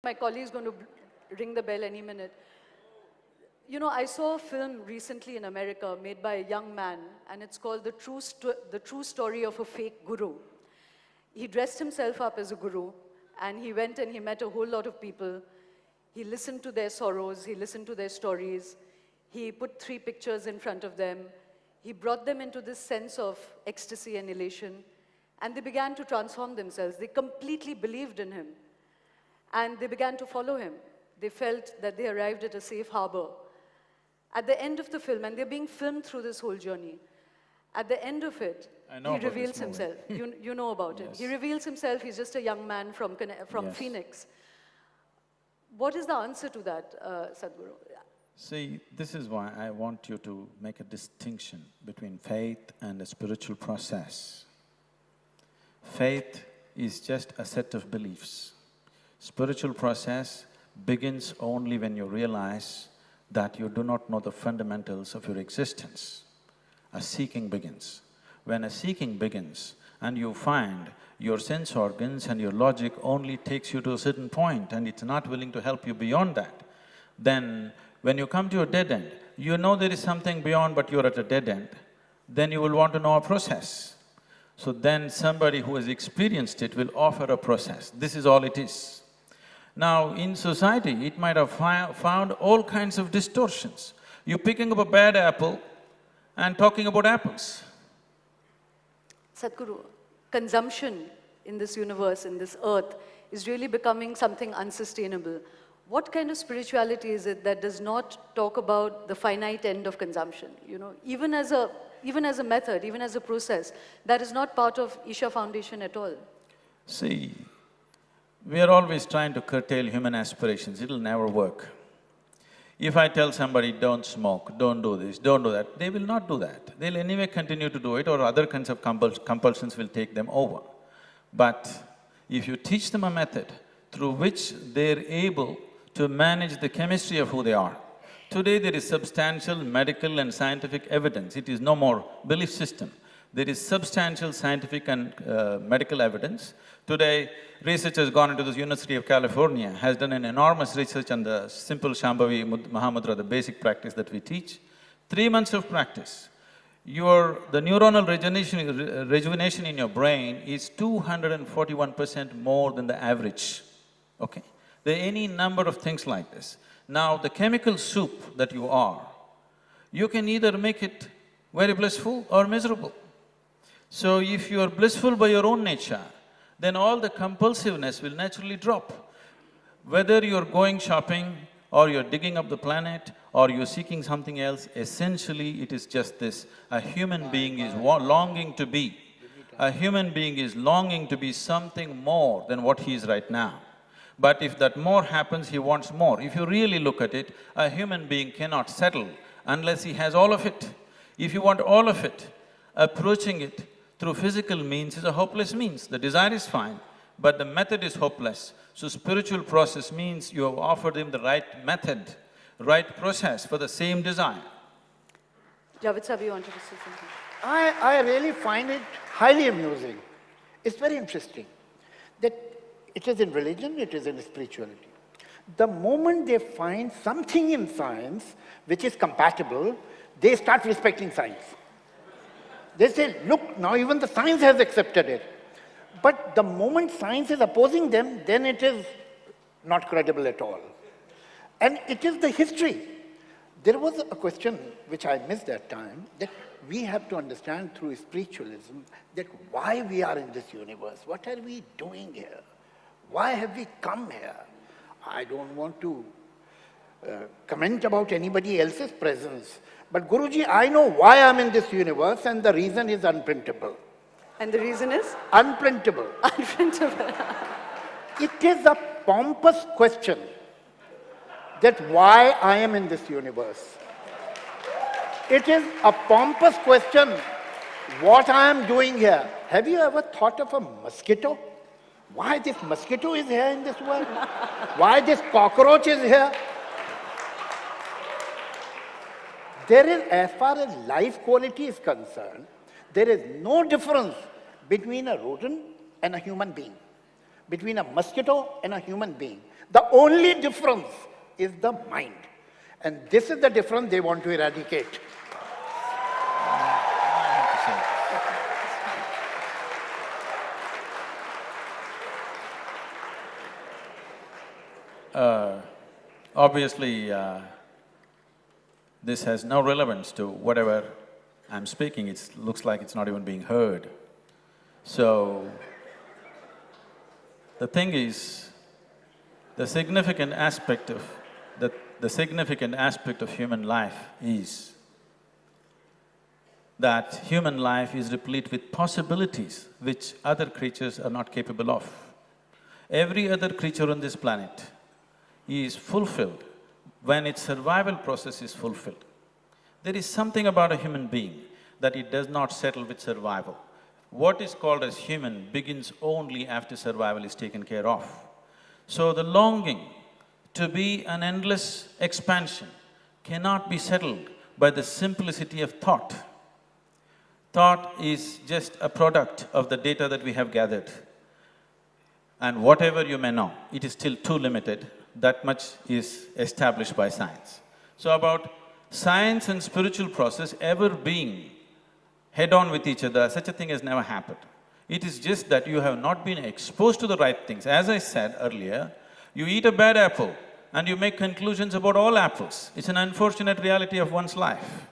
my colleague is going to ring the bell any minute. You know, I saw a film recently in America made by a young man, and it's called The True Story of a Fake Guru. He dressed himself up as a guru, and he went and he met a whole lot of people. He listened to their sorrows, he listened to their stories. He put 3 pictures in front of them. He brought them into this sense of ecstasy and elation, and they began to transform themselves. They completely believed in him, and they began to follow him. They felt that they arrived at a safe harbor. At the end of the film, and they're being filmed through this whole journey, at the end of it, he reveals himself. You know about him. He reveals himself. He's just a young man from Phoenix. What is the answer to that, Sadhguru? See, this is why I want you to make a distinction between faith and a spiritual process. Faith is just a set of beliefs. Spiritual process begins only when you realize that you do not know the fundamentals of your existence. A seeking begins. When a seeking begins and you find your sense organs and your logic only takes you to a certain point and it's not willing to help you beyond that, then when you come to a dead end, you know there is something beyond but you're at a dead end, then you will want to know a process. So then somebody who has experienced it will offer a process. This is all it is. Now, in society, it might have found all kinds of distortions. You're picking up a bad apple and talking about apples. Sadhguru, consumption in this universe, in this earth, is really becoming something unsustainable. What kind of spirituality is it that does not talk about the finite end of consumption? You know, even as a method, even as a process, that is not part of Isha Foundation at all. See, we are always trying to curtail human aspirations, it'll never work. If I tell somebody, don't smoke, don't do this, don't do that, they will not do that. They'll anyway continue to do it or other kinds of compulsions will take them over. But if you teach them a method through which they're able to manage the chemistry of who they are. Today there is substantial medical and scientific evidence, it is no more belief system. There is substantial scientific and medical evidence. Today, research has gone into the University of California, has done an enormous research on the simple Shambhavi Mahamudra, the basic practice that we teach. 3 months of practice, the neuronal rejuvenation in your brain is 241% more than the average, okay? There are any number of things like this. Now, the chemical soup that you are, you can either make it very blissful or miserable. So, if you are blissful by your own nature, then all the compulsiveness will naturally drop. Whether you're going shopping or you're digging up the planet or you're seeking something else, essentially it is just this, a human being is longing to be. A human being is longing to be something more than what he is right now. But if that more happens, he wants more. If you really look at it, a human being cannot settle unless he has all of it. If you want all of it, approaching it through physical means is a hopeless means. The desire is fine, but the method is hopeless. So spiritual process means you have offered him the right method, right process for the same desire. Javed Sahib, you wanted to say something? I really find it highly amusing. It's very interesting that it is in religion, it is in spirituality. The moment they find something in science which is compatible, they start respecting science. They say, look, now even the science has accepted it. But the moment science is opposing them, then it is not credible at all. And it is the history. There was a question which I missed that time, that we have to understand through spiritualism that why we are in this universe, what are we doing here? Why have we come here? I don't want to comment about anybody else's presence, but Guruji, I know why I'm in this universe and the reason is unprintable. And the reason is? Unprintable. Unprintable. It is a pompous question that why I am in this universe. It is a pompous question what I am doing here. Have you ever thought of a mosquito? Why this mosquito is here in this world? Why this cockroach is here? There is, as far as life quality is concerned, there is no difference between a rodent and a human being, between a mosquito and a human being. The only difference is the mind. And this is the difference they want to eradicate. Obviously, this has no relevance to whatever I'm speaking. It looks like it's not even being heard. So, the thing is, the significant aspect of human life is that human life is replete with possibilities which other creatures are not capable of. Every other creature on this planet is fulfilled when its survival process is fulfilled. There is something about a human being that it does not settle with survival. What is called as human begins only after survival is taken care of. So the longing to be an endless expansion cannot be settled by the simplicity of thought. Thought is just a product of the data that we have gathered. And whatever you may know, it is still too limited. That much is established by science. So about science and spiritual process ever being head-on with each other, such a thing has never happened. It is just that you have not been exposed to the right things. As I said earlier, you eat a bad apple and you make conclusions about all apples. It's an unfortunate reality of one's life.